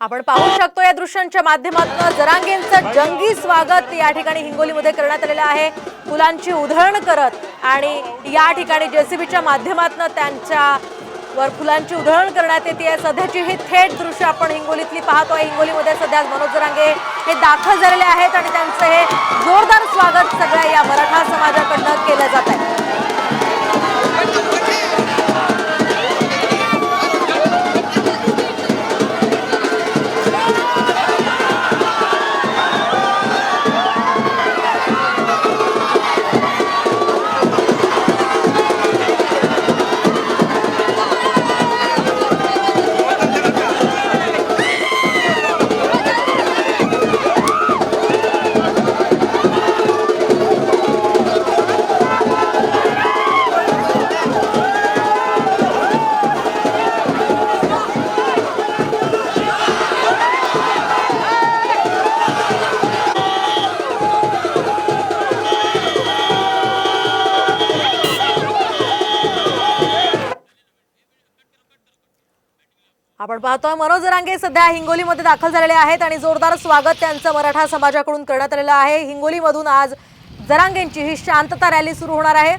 आपण पाहू शकतो या दृश्यांच्या माध्यमातून जरांगेंचं जंगी स्वागत या ठिकाणी हिंगोलीमध्ये करण्यात आलेलं आहे। फुलांची उधळण करत आणि या ठिकाणी जेसीबीच्या माध्यमातून त्यांच्यावर फुलांची उधळण करण्यात येते। सध्याची ही थेट दृश्य आपण हिंगोलीतली पाहतोय। हिंगोलीमध्ये सध्या मनोज जरांगे हे दाखल झालेले आहेत आणि त्यांचं हे जोरदार स्वागत सगळ्या या मराठा समाजाकडून केलं जात आहे। आपण पाहतोय मनोज जरांगे सध्या हिंगोलीमध्ये दाखल झालेले आहेत आणि जोरदार स्वागत त्यांचं मराठा समाजाकडून करण्यात आलेलं आहे। हिंगोलीमधून आज जरांगेंची ही शांतता रॅली सुरू होणार आहे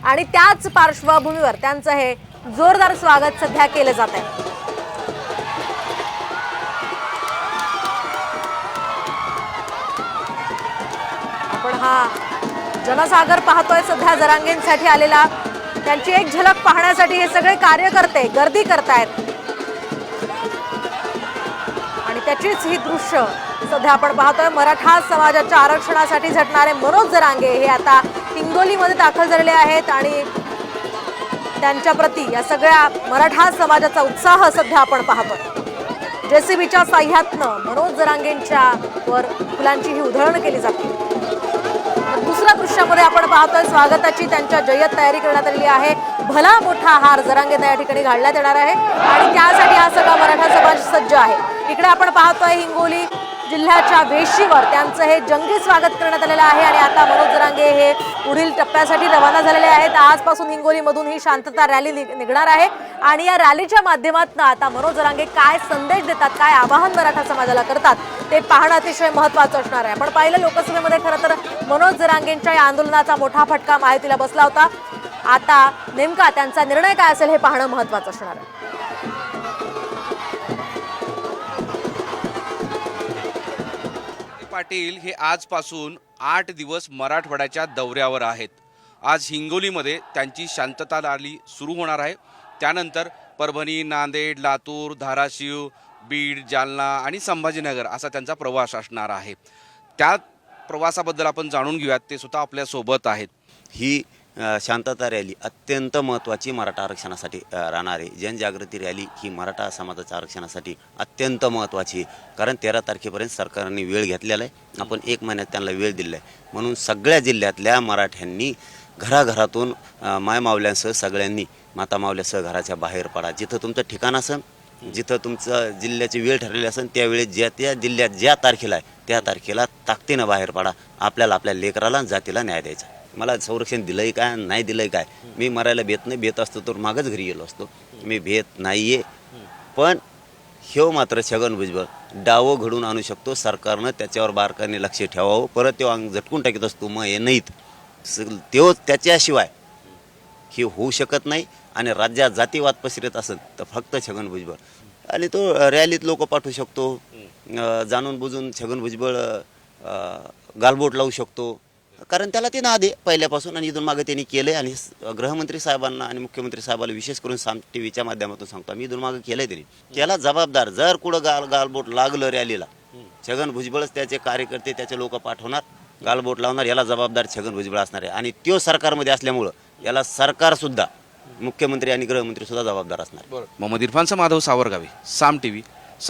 आणि त्याच पार्श्वभूमीवर त्यांचं हे जोरदार स्वागत सध्या केलं जात आहे। आपण हा जनसागर पाहतोय सध्या जरांगेंसाठी आलेला। त्यांची एक झलक पाहण्यासाठी हे सगळे कार्यकर्ते गर्दी करतायत आणि त्याचीच ही दृश्य सध्या आपण पाहतोय। मराठा समाजाच्या आरक्षणासाठी झटणारे मनोज जरांगे हे आता हिंगोलीमध्ये दाखल झालेले आहेत आणि त्यांच्या प्रती या सगळ्या मराठा समाजाचा उत्साह सध्या आपण पाहतोय। जेसीबीच्या साह्यातनं मनोज जरांगेंच्या वर फुलांची ही उधळण केली जाते। दुसऱ्या दृश्यामध्ये आपण पाहतोय स्वागताची त्यांच्या जय्यत तयारी करण्यात आलेली आहे। भला मोठा हार जरांगेंना या ठिकाणी घालण्यात येणार आहे आणि त्यासाठी हा सगळा मराठा समाज सज्ज आहे। इकडे आपण पाहतोय हिंगोली जिल्ह्याच्या वेशीवर त्यांचं हे जंगी स्वागत करण्यात आलेलं आहे आणि आता मनोज जरांगे हे पुढील टप्प्यासाठी रवाना झालेले आहेत। आजपासून हिंगोलीमधून ही शांतता रॅली निघणार आहे आणि या रॅलीच्या माध्यमातून आता मनोज जरांगे काय संदेश देतात, काय आवाहन मराठा समाजाला करतात ते पाहणं अतिशय महत्त्वाचं असणार आहे। आपण पाहिलं लोकसभेमध्ये खरं तर मनोज जरांगेंच्या या आंदोलनाचा मोठा फटका महायुतीला बसला होता। आता नेमका त्यांचा निर्णय काय असेल हे पाहणं महत्त्वाचं असणार आहे। पाटील हे आजपासून 8 दिवस मराठवाड्याच्या दौऱ्यावर आहेत। आज हिंगोलीमध्ये त्यांची शांतता रॅली सुरू होणार आहे। त्यानंतर परभणी, नांदेड, लातूर, धाराशिव, बीड, जालना आणि संभाजीनगर असा त्यांचा प्रवास असणार आहे। त्या प्रवासाबद्दल आपण जाणून घेऊयात, ते स्वतः आपल्या सोबत आहेत। ही शांतता रॅली अत्यंत महत्त्वाची मराठा आरक्षणासाठी राहणार आहे। जनजागृती रॅली ही मराठा समाजाच्या आरक्षणासाठी अत्यंत महत्त्वाची, कारण 13 तारखेपर्यंत सरकारने वेळ घेतलेला आहे। आपण 1 महिन्यात त्यांना वेळ दिला आहे, म्हणून सगळ्या जिल्ह्यातल्या मराठ्यांनी घराघरातून मायमावल्यांसह सगळ्यांनी मातामावल्यासह घराच्या बाहेर पडा। जिथं तुमचं ठिकाण असेल, जिथं तुमचं जिल्ह्याची वेळ ठरलेली असेल, त्यावेळेस त्या जिल्ह्यात ज्या तारखेला आहे त्या तारखेला ताकदीनं बाहेर पडा। आपल्याला आपल्या लेकराला जातीला न्याय द्यायचा। मला संरक्षण दिलंय काय नाही दिलंय काय, मी मरायला भेट नाही, भेट असतो तर मागच घरी गेलो असतो। मी भेट नाही आहे, पण ह्यो मात्र छगन भुजबळ डावं घडून आणू शकतो। सरकारनं त्याच्यावर बारकाईने लक्ष ठेवावं। परत तो अंग झटकून टाकीत असतो, मग हे नाहीत तो त्याच्याशिवाय हे होऊ शकत नाही। आणि राज्यात जातीवाद पसरत असेल तर फक्त छगन भुजबळ, आणि तो रॅलीत लोक पाठवू शकतो, जाणून बुजून छगन भुजबळ गालबोट लावू शकतो, कारण त्याला ते नाद आहे पहिल्यापासून आणि इथून मागे त्यांनी केलं आहे। आणि गृहमंत्री साहेबांना आणि मुख्यमंत्री साहेबांना विशेष करून साम टीव्हीच्या माध्यमातून सांगतो, मी इथून मागे केलं आहे त्यांनी। त्याला जबाबदार जर कुठं गालबोट लागलं रॅलीला, छगन भुजबळच त्याचे कार्यकर्ते त्याचे लोक पाठवणार, गालबोट लावणार, याला जबाबदार छगन भुजबळ असणार आहे। आणि त्यो सरकारमध्ये असल्यामुळं याला सरकारसुद्धा, मुख्यमंत्री आणि गृहमंत्री सुद्धा जबाबदार असणार। मोहम्मद इरफानचा माधव सावरगावी, साम टीव्ही, समृद्धी।